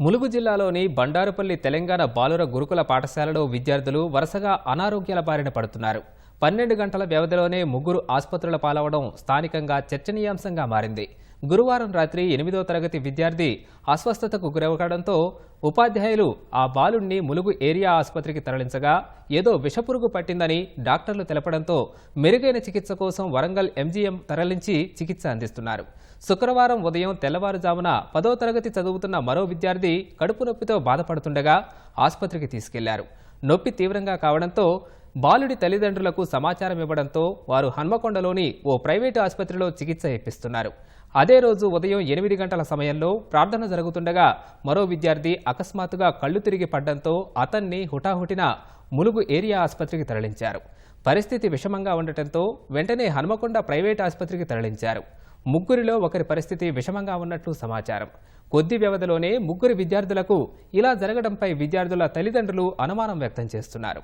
ములుగు జిల్లాలోని బండారుపల్లి తెలంగాణ బాలుర గురుకుల పాఠశాలలో విద్యార్థులు వరుసగా అనారోగ్యాల బారిన పడుతున్నారు. 12 గంటల వ్యవధిలోనే ముగ్గురు ఆసుపత్రుల పాలవడం స్థానికంగా చర్చనీయాంశంగా మారింది. గురువారం రాత్రి 8వ తరగతి విద్యార్థి అస్వస్థతకు గురవడంతో ఉపాధ్యాయులు ఆ బాలుడిని ములుగు ఏరియా ఆసుపత్రికి తరలించగా ఏదో విషపురుగు పట్టిందని డాక్టర్లు తెలపడంతో మెరుగైన చికిత్స కోసం వరంగల్ ఎంజీఎం తరలించి చికిత్స అందిస్తున్నారు. శుక్రవారం ఉదయం తెల్లవారుజామున 10వ తరగతి చదువుతున్న మరో విద్యార్థి కడుపు నొప్పితో బాధపడుతుండగా ఆసుపత్రికి తీసుకెళ్లారు. నొప్పి తీవ్రంగా కావడంతో బాలుడి తల్లిదండ్రులకు సమాచారం ఇవ్వడంతో వారు హన్మకొండలోని ఓ ప్రైవేటు ఆసుపత్రిలో చికిత్స ఇప్పిస్తున్నారు. అదే రోజు ఉదయం 8 గంటల సమయంలో ప్రార్థన జరుగుతుండగా మరో విద్యార్థి అకస్మాత్తుగా కళ్లు తిరిగి పడ్డంతో అతన్ని హుటాహుటిన ములుగు ఏరియా ఆసుపత్రికి తరలించారు. పరిస్థితి విషమంగా ఉండటంతో వెంటనే హన్మకొండ ప్రైవేట్ ఆసుపత్రికి తరలించారు. ముగ్గురిలో ఒకరి పరిస్థితి విషమంగా ఉన్నట్లు సమాచారం. కొద్ది వ్యవధిలోనే ముగ్గురు విద్యార్థులకు ఇలా జరగడంపై విద్యార్థుల తల్లిదండ్రులు అనుమానం వ్యక్తం చేస్తున్నారు.